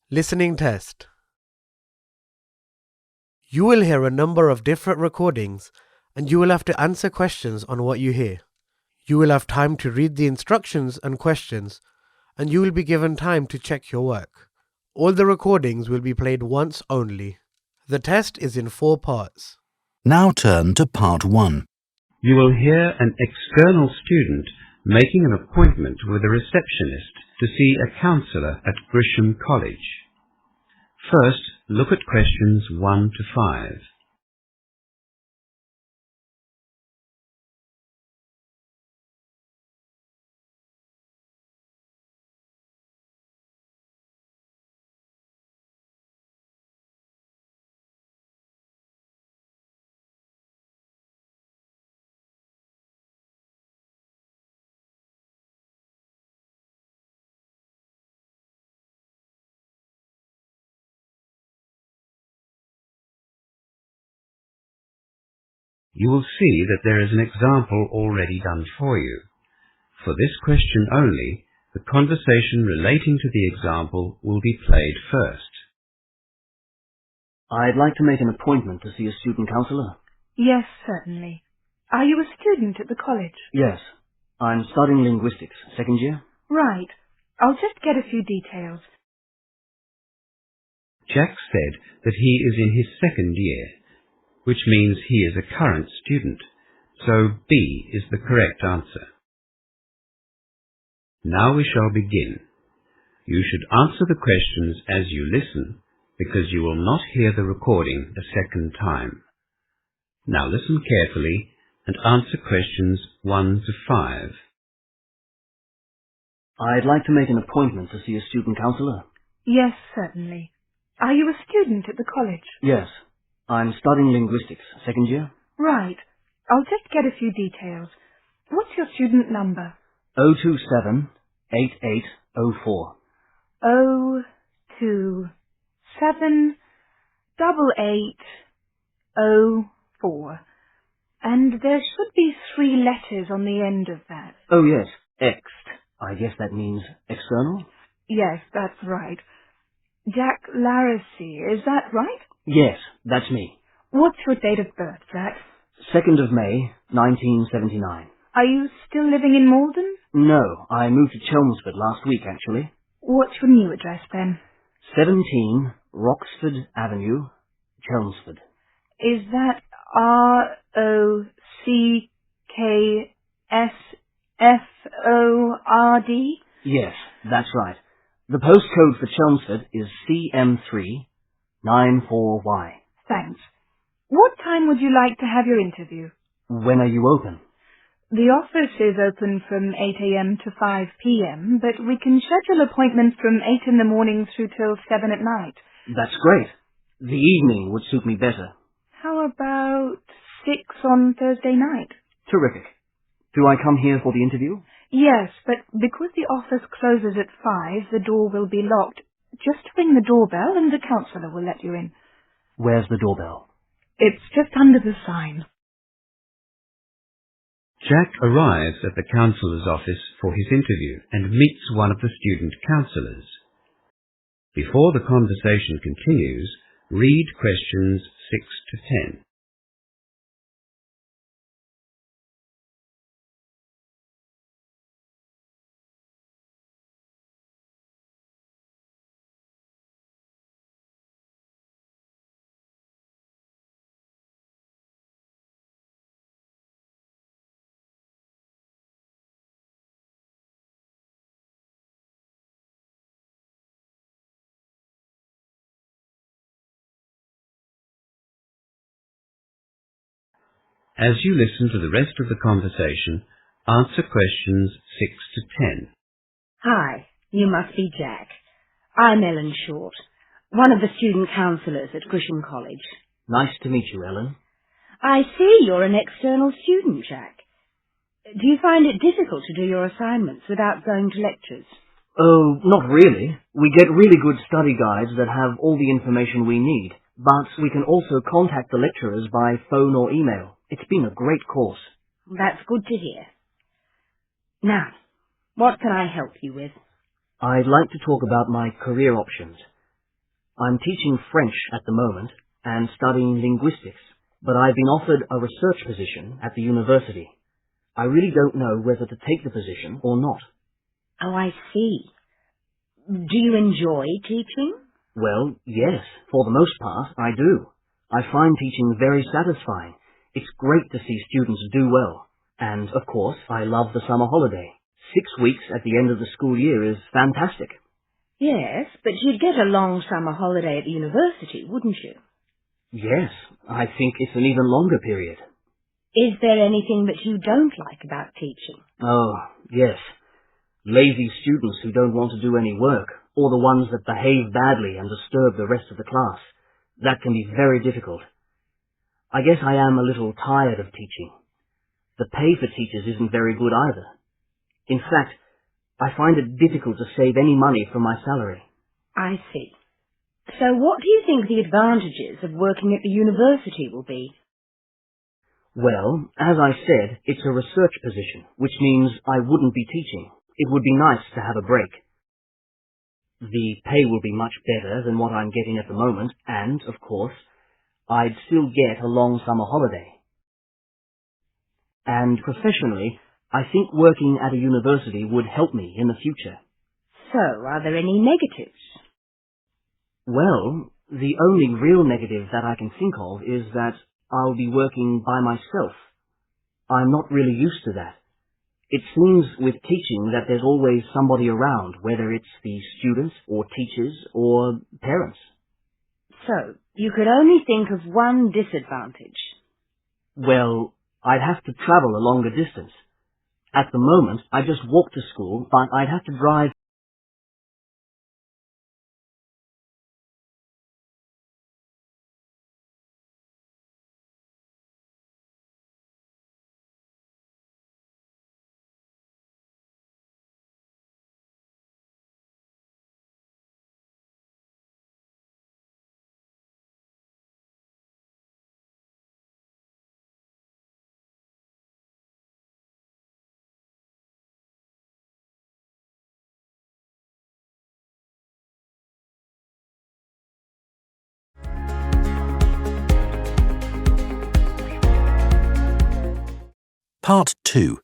Listening test. You will hear a number of different recordings and you will have to answer questions on what you hear. You will have time to read the instructions and questions and you will be given time to check your work. All the recordings will be played once only. The test is in 4 parts. Now turn to part 1. You will hear an external student making an appointment with a receptionist to see a counsellor at Grisham College. First, look at questions 1 to 5. You will see that there is an example already done for you. For this question only, the conversation relating to the example will be played first. I'd like to make an appointment to see a student counsellor. Yes, certainly. Are you a student at the college? Yes. I'm studying linguistics, second year. Right. I'll just get a few details. Jack said that he is in his second year, which means he is a current student, so B is the correct answer. Now we shall begin. You should answer the questions as you listen, because you will not hear the recording a second time. Now listen carefully and answer questions 1 to 5. I'd like to make an appointment to see a student counsellor. Yes, certainly. Are you a student at the college? Yes. I'm studying linguistics, second year. Right. I'll just get a few details. What's your student number? 027 8804. 027 8804. And there should be 3 letters on the end of that. Oh yes, ext. I guess that means external? Yes, that's right. Jack Larissy, is that right? Yes, that's me. What's your date of birth, Jack? 2nd of May, 1979. Are you still living in Malden? No, I moved to Chelmsford last week, actually. What's your new address, then? 17 Roxford Avenue, Chelmsford. Is that ROCKSFORD? Yes, that's right. The postcode for Chelmsford is CM3 94Y. Thanks. What time would you like to have your interview? When are you open? The office is open from 8 a.m. to 5 p.m., but we can schedule appointments from 8 in the morning through till 7 at night. That's great. The evening would suit me better. How about 6 on Thursday night? Terrific. Do I come here for the interview? Yes, but because the office closes at 5, the door will be locked. Just ring the doorbell and the counsellor will let you in. Where's the doorbell? It's just under the sign. Jack arrives at the counsellor's office for his interview and meets one of the student counsellors. Before the conversation continues, read questions 6 to 10. As you listen to the rest of the conversation, answer questions 6 to 10. Hi, you must be Jack. I'm Ellen Short, one of the student counsellors at Grisham College. Nice to meet you, Ellen. I see you're an external student, Jack. Do you find it difficult to do your assignments without going to lectures? Oh, not really. We get really good study guides that have all the information we need, but we can also contact the lecturers by phone or email. It's been a great course. That's good to hear. Now, what can I help you with? I'd like to talk about my career options. I'm teaching French at the moment and studying linguistics, but I've been offered a research position at the university. I really don't know whether to take the position or not. Oh, I see. Do you enjoy teaching? Well, yes, for the most part, I do. I find teaching very satisfying. It's great to see students do well. And, of course, I love the summer holiday. 6 weeks at the end of the school year is fantastic. Yes, but you'd get a long summer holiday at the university, wouldn't you? Yes, I think it's an even longer period. Is there anything that you don't like about teaching? Oh, yes. Lazy students who don't want to do any work, or the ones that behave badly and disturb the rest of the class. That can be very difficult. I guess I am a little tired of teaching. The pay for teachers isn't very good either. In fact, I find it difficult to save any money from my salary. I see. So what do you think the advantages of working at the university will be? Well, as I said, it's a research position, which means I wouldn't be teaching. It would be nice to have a break. The pay will be much better than what I'm getting at the moment, and, of course, I'd still get a long summer holiday. And professionally, I think working at a university would help me in the future. So, are there any negatives? Well, the only real negative that I can think of is that I'll be working by myself. I'm not really used to that. It seems with teaching that there's always somebody around, whether it's the students or teachers or parents. So, you could only think of one disadvantage. Well, I'd have to travel a longer distance. At the moment, I just walk to school, but I'd have to drive. Part 2.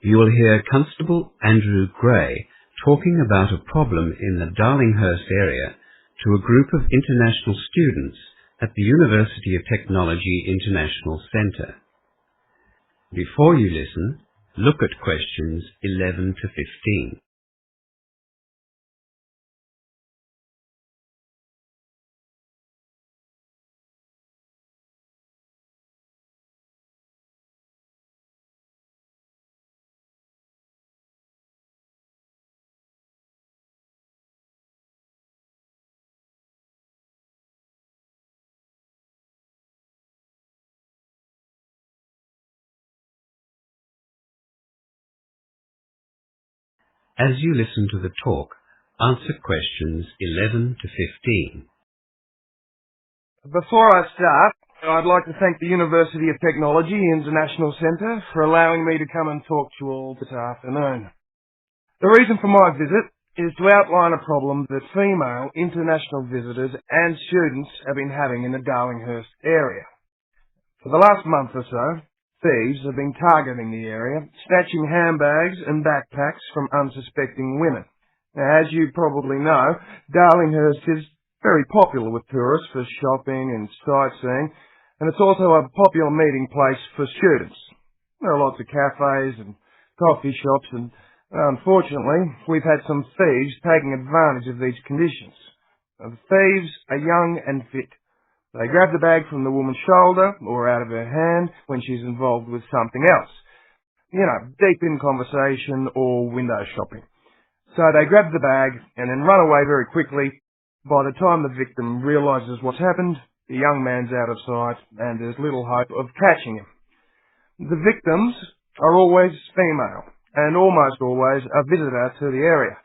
You will hear Constable Andrew Gray talking about a problem in the Darlinghurst area to a group of international students at the University of Technology International Centre. Before you listen, look at questions 11 to 15. As you listen to the talk, answer questions 11 to 15. Before I start, I'd like to thank the University of Technology International Centre for allowing me to come and talk to you all this afternoon. The reason for my visit is to outline a problem that female international visitors and students have been having in the Darlinghurst area. For the last month or so, thieves have been targeting the area, snatching handbags and backpacks from unsuspecting women. Now, as you probably know, Darlinghurst is very popular with tourists for shopping and sightseeing, and it's also a popular meeting place for students. There are lots of cafes and coffee shops, and unfortunately, we've had some thieves taking advantage of these conditions. Now, the thieves are young and fit. They grab the bag from the woman's shoulder or out of her hand when she's involved with something else. You know, deep in conversation or window shopping. So they grab the bag and then run away very quickly. By the time the victim realises what's happened, the young man's out of sight and there's little hope of catching him. The victims are always female and almost always a visitor to the area.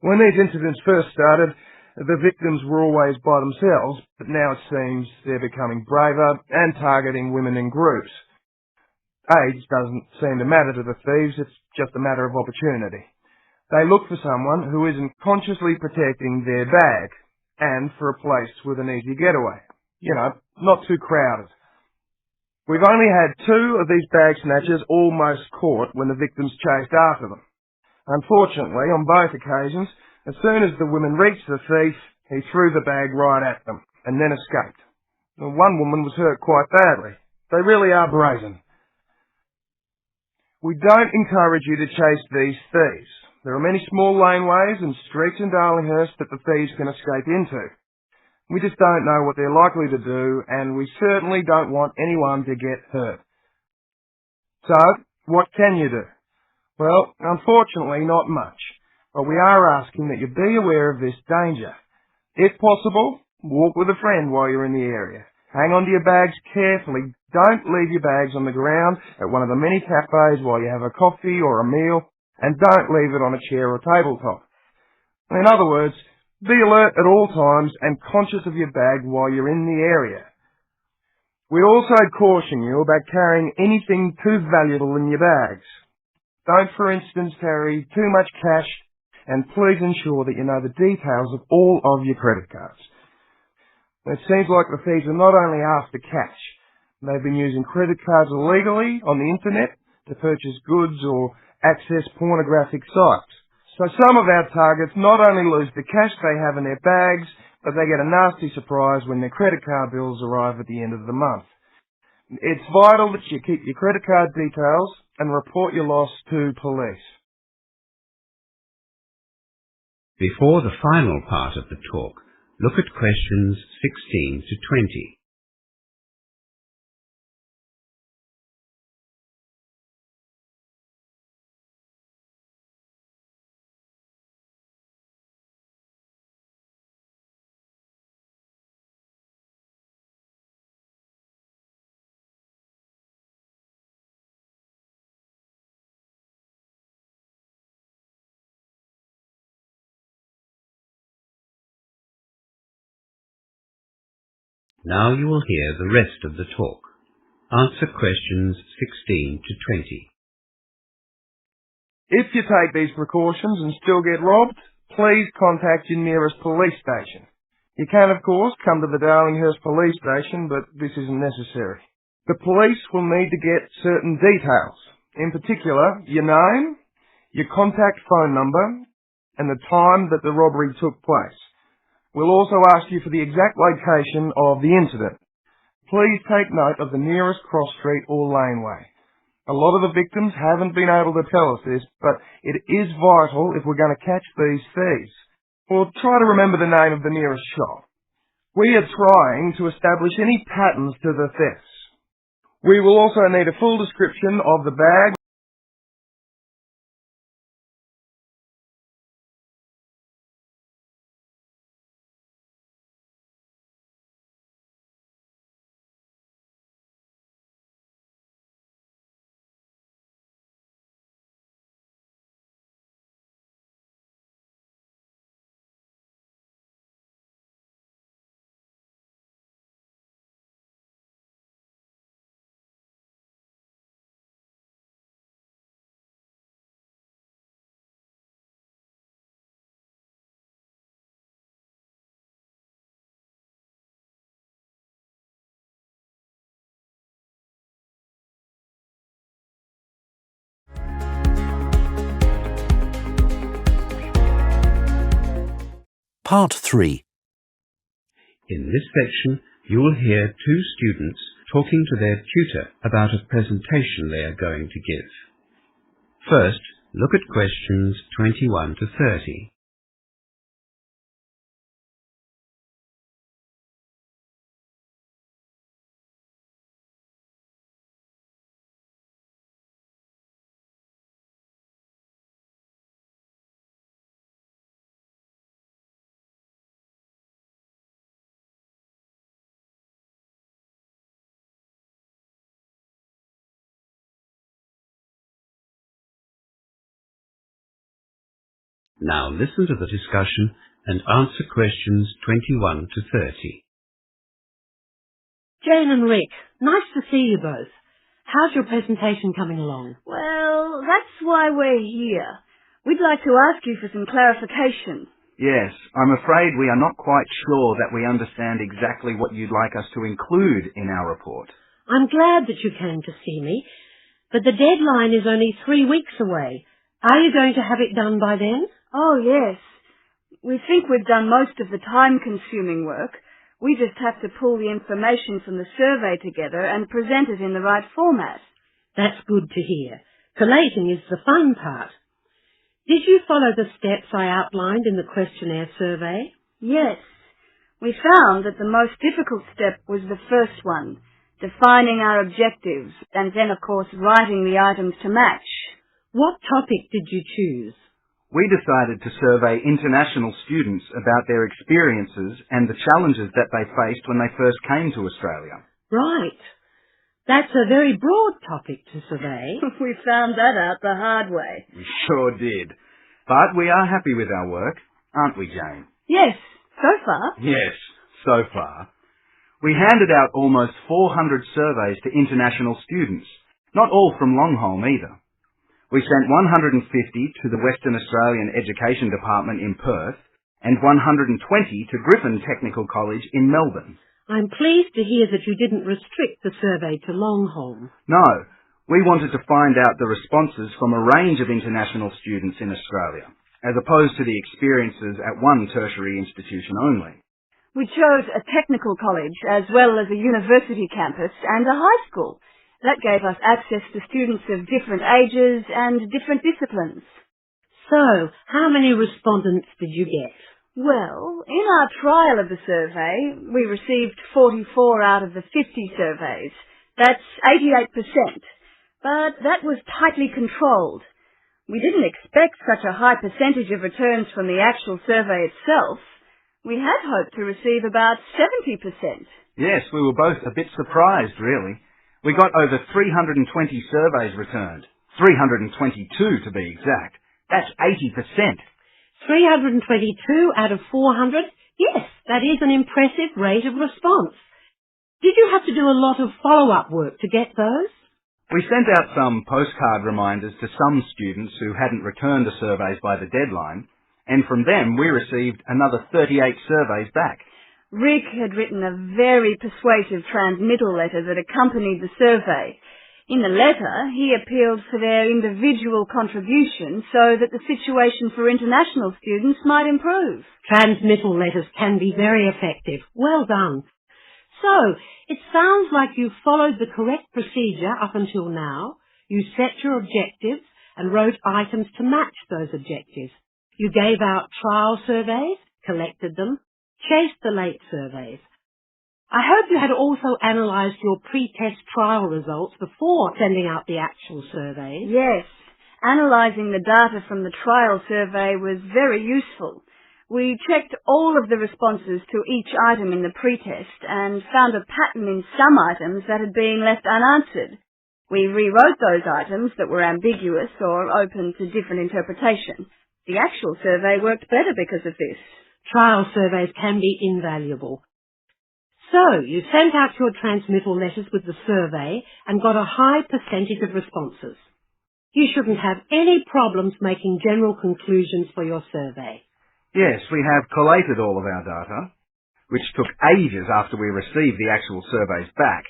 When these incidents first started, the victims were always by themselves, but now it seems they're becoming braver and targeting women in groups. Age doesn't seem to matter to the thieves, it's just a matter of opportunity. They look for someone who isn't consciously protecting their bag, and for a place with an easy getaway. You know, not too crowded. We've only had 2 of these bag snatchers almost caught when the victims chased after them. Unfortunately, on both occasions, as soon as the women reached the thief, he threw the bag right at them and then escaped. One woman was hurt quite badly. They really are brazen. We don't encourage you to chase these thieves. There are many small laneways and streets in Darlinghurst that the thieves can escape into. We just don't know what they're likely to do, and we certainly don't want anyone to get hurt. So, what can you do? Well, unfortunately, not much. But we are asking that you be aware of this danger. If possible, walk with a friend while you're in the area. Hang on to your bags carefully. Don't leave your bags on the ground at one of the many cafes while you have a coffee or a meal, and don't leave it on a chair or tabletop. In other words, be alert at all times and conscious of your bag while you're in the area. We also caution you about carrying anything too valuable in your bags. Don't, for instance, carry too much cash, and please ensure that you know the details of all of your credit cards. It seems like the thieves are not only after cash. They've been using credit cards illegally on the internet to purchase goods or access pornographic sites. So some of our targets not only lose the cash they have in their bags, but they get a nasty surprise when their credit card bills arrive at the end of the month. It's vital that you keep your credit card details and report your loss to police. Before the final part of the talk, look at questions 16 to 20. Now you will hear the rest of the talk. Answer questions 16 to 20. If you take these precautions and still get robbed, please contact your nearest police station. You can, of course, come to the Darlinghurst police station, but this isn't necessary. The police will need to get certain details. In particular, your name, your contact phone number, and the time that the robbery took place. We'll also ask you for the exact location of the incident. Please take note of the nearest cross street or laneway. A lot of the victims haven't been able to tell us this, but it is vital if we're going to catch these thieves. We'll try to remember the name of the nearest shop. We are trying to establish any patterns to the thefts. We will also need a full description of the bag. Part 3. In this section, you will hear 2 students talking to their tutor about a presentation they are going to give. First, look at questions 21 to 30. Now listen to the discussion and answer questions 21 to 30. Jane and Rick, nice to see you both. How's your presentation coming along? Well, that's why we're here. We'd like to ask you for some clarification. Yes, I'm afraid we are not quite sure that we understand exactly what you'd like us to include in our report. I'm glad that you came to see me, but the deadline is only 3 weeks away. Are you going to have it done by then? Oh, yes. We think we've done most of the time-consuming work. We just have to pull the information from the survey together and present it in the right format. That's good to hear. Collating is the fun part. Did you follow the steps I outlined in the questionnaire survey? Yes. We found that the most difficult step was the first one, defining our objectives, and then, of course, writing the items to match. What topic did you choose? We decided to survey international students about their experiences and the challenges that they faced when they first came to Australia. Right. That's a very broad topic to survey. We found that out the hard way. We sure did. But we are happy with our work, aren't we, Jane? Yes, so far. Yes, so far. We handed out almost 400 surveys to international students, not all from Longholm either. We sent 150 to the Western Australian Education Department in Perth and 120 to Griffin Technical College in Melbourne. I'm pleased to hear that you didn't restrict the survey to Longholm. No, we wanted to find out the responses from a range of international students in Australia, as opposed to the experiences at one tertiary institution only. We chose a technical college as well as a university campus and a high school. That gave us access to students of different ages and different disciplines. So, how many respondents did you get? Well, in our trial of the survey, we received 44 out of the 50 surveys. That's 88%. But that was tightly controlled. We didn't expect such a high percentage of returns from the actual survey itself. We had hoped to receive about 70%. Yes, we were both a bit surprised, really. We got over 320 surveys returned. 322 to be exact. That's 80%. 322 out of 400? Yes, that is an impressive rate of response. Did you have to do a lot of follow-up work to get those? We sent out some postcard reminders to some students who hadn't returned the surveys by the deadline, and from them we received another 38 surveys back. Rick had written a very persuasive transmittal letter that accompanied the survey. In the letter, he appealed for their individual contribution so that the situation for international students might improve. Transmittal letters can be very effective. Well done. So, it sounds like you followed the correct procedure up until now. You set your objectives and wrote items to match those objectives. You gave out trial surveys, collected them, chased the late surveys. I hope you had also analysed your pre-test trial results before sending out the actual surveys. Yes, analysing the data from the trial survey was very useful. We checked all of the responses to each item in the pre-test and found a pattern in some items that had been left unanswered. We rewrote those items that were ambiguous or open to different interpretation. The actual survey worked better because of this. Trial surveys can be invaluable. So, you sent out your transmittal letters with the survey and got a high percentage of responses. You shouldn't have any problems making general conclusions for your survey. Yes, we have collated all of our data, which took ages after we received the actual surveys back.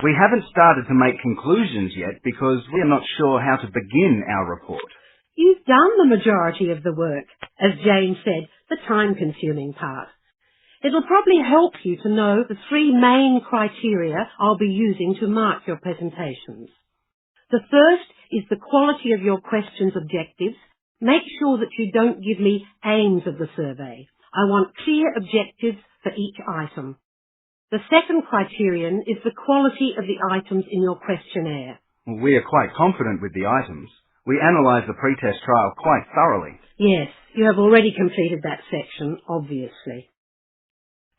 We haven't started to make conclusions yet because we are not sure how to begin our report. You've done the majority of the work, as Jane said, the time-consuming part. It'll probably help you to know the 3 main criteria I'll be using to mark your presentations. The first is the quality of your questions' objectives. Make sure that you don't give me aims of the survey. I want clear objectives for each item. The second criterion is the quality of the items in your questionnaire. Well, we are quite confident with the items. We analysed the pre-test trial quite thoroughly. Yes, you have already completed that section, obviously.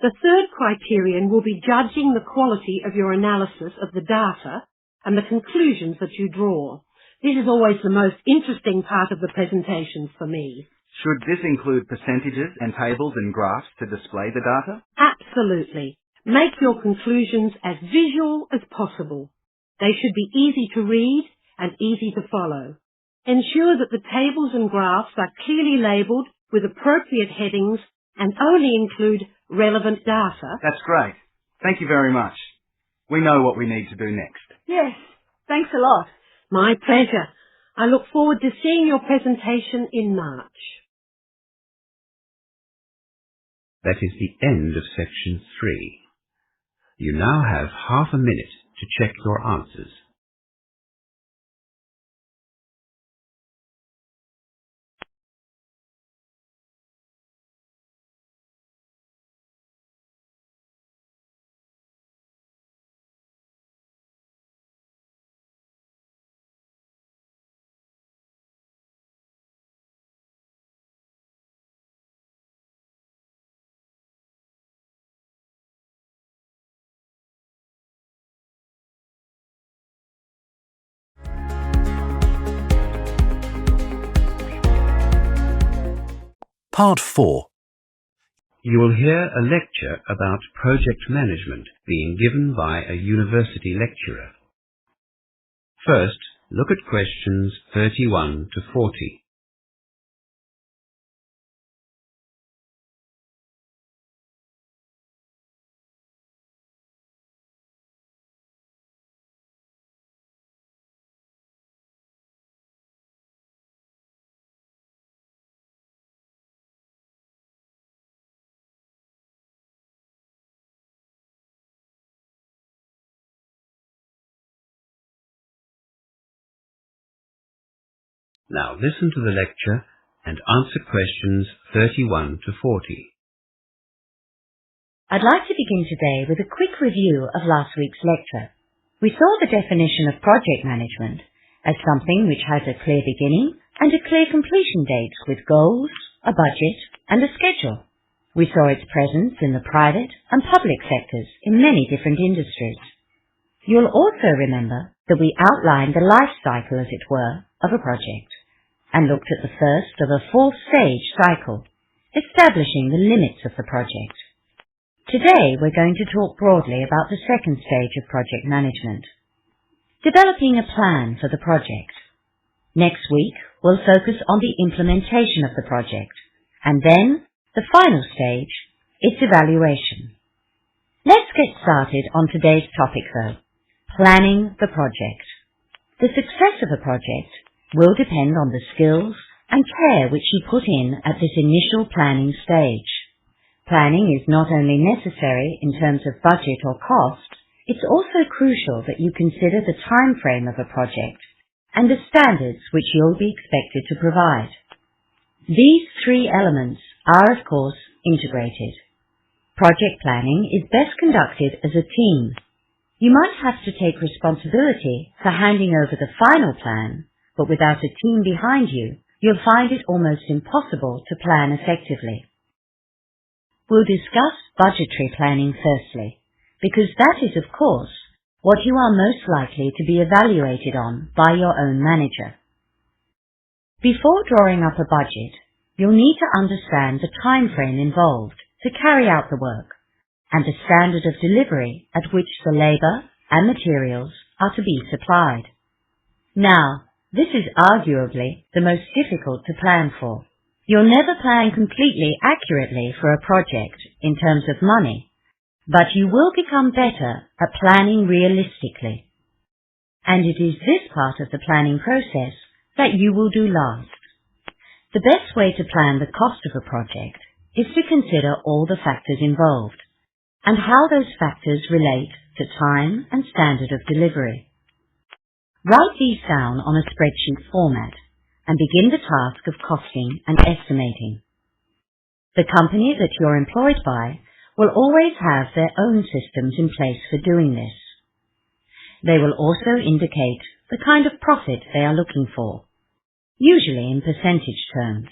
The third criterion will be judging the quality of your analysis of the data and the conclusions that you draw. This is always the most interesting part of the presentations for me. Should this include percentages and tables and graphs to display the data? Absolutely. Make your conclusions as visual as possible. They should be easy to read and easy to follow. Ensure that the tables and graphs are clearly labelled, with appropriate headings and only include relevant data. That's great. Thank you very much. We know what we need to do next. Yes, thanks a lot. My pleasure. I look forward to seeing your presentation in March. That is the end of section 3. You now have half a minute to check your answers. Part 4. You will hear a lecture about project management being given by a university lecturer. First, look at questions 31 to 40. Now listen to the lecture and answer questions 31 to 40. I'd like to begin today with a quick review of last week's lecture. We saw the definition of project management as something which has a clear beginning and a clear completion date with goals, a budget, and a schedule. We saw its presence in the private and public sectors in many different industries. You'll also remember that we outlined the life cycle, as it were, of a project, and looked at the first of a 4-stage cycle, establishing the limits of the project. Today we're going to talk broadly about the second stage of project management, developing a plan for the project. Next week we'll focus on the implementation of the project, and then the final stage, its evaluation. Let's get started on today's topic though, planning the project. The success of a project will depend on the skills and care which you put in at this initial planning stage. Planning is not only necessary in terms of budget or cost, it's also crucial that you consider the time frame of a project and the standards which you'll be expected to provide. These 3 elements are, of course, integrated. Project planning is best conducted as a team. You might have to take responsibility for handing over the final plan, but without a team behind you, you'll find it almost impossible to plan effectively. We'll discuss budgetary planning firstly, because that is, of course, what you are most likely to be evaluated on by your own manager. Before drawing up a budget, you'll need to understand the time frame involved to carry out the work, and the standard of delivery at which the labour and materials are to be supplied. Now, this is arguably the most difficult to plan for. You'll never plan completely accurately for a project in terms of money, but you will become better at planning realistically. And it is this part of the planning process that you will do last. The best way to plan the cost of a project is to consider all the factors involved, and how those factors relate to time and standard of delivery. Write these down on a spreadsheet format and begin the task of costing and estimating. The company that you're employed by will always have their own systems in place for doing this. They will also indicate the kind of profit they are looking for, usually in percentage terms.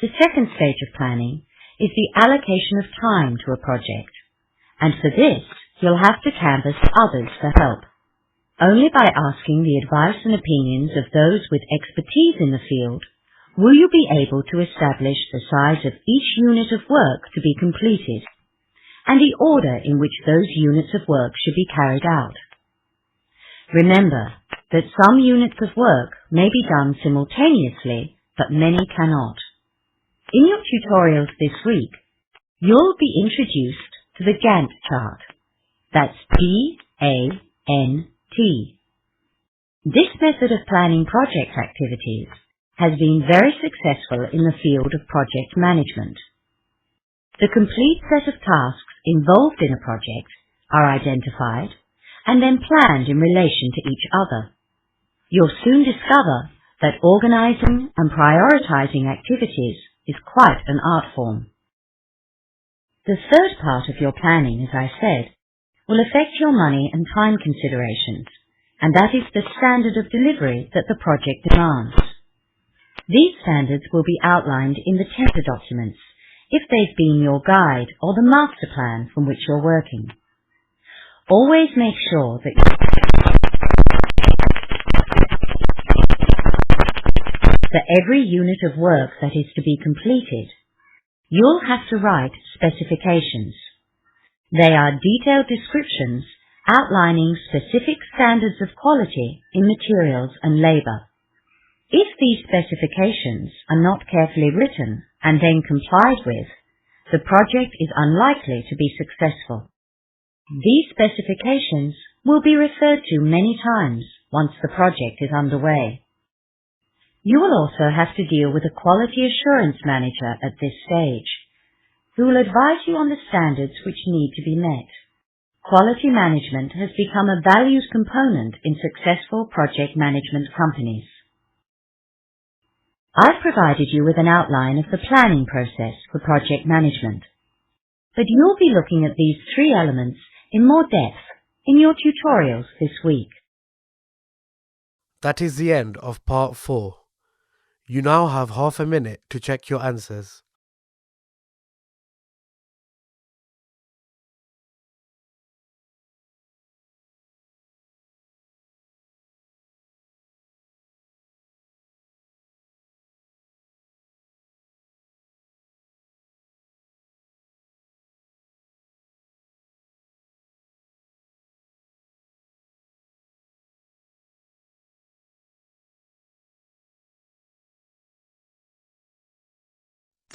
The second stage of planning is the allocation of time to a project, and for this you'll have to canvass others for help. Only by asking the advice and opinions of those with expertise in the field will you be able to establish the size of each unit of work to be completed, and the order in which those units of work should be carried out. Remember that some units of work may be done simultaneously but many cannot. In your tutorials this week, you'll be introduced to the Gantt chart. That's G-A-N-T. This method of planning project activities has been very successful in the field of project management. The complete set of tasks involved in a project are identified and then planned in relation to each other. You'll soon discover that organizing and prioritizing activities is quite an art form. The third part of your planning, as I said, will affect your money and time considerations, and that is the standard of delivery that the project demands. These standards will be outlined in the tender documents, if they've been your guide or the master plan from which you're working. Always make sure that for every unit of work that is to be completed, you'll have to write specifications. They are detailed descriptions outlining specific standards of quality in materials and labour. If these specifications are not carefully written and then complied with, the project is unlikely to be successful. These specifications will be referred to many times once the project is underway. You will also have to deal with a quality assurance manager at this stage, who will advise you on the standards which need to be met. Quality management has become a valued component in successful project management companies. I've provided you with an outline of the planning process for project management, but you'll be looking at these three elements in more depth in your tutorials this week. That is the end of part 4. You now have half a minute to check your answers.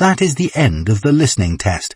That is the end of the listening test.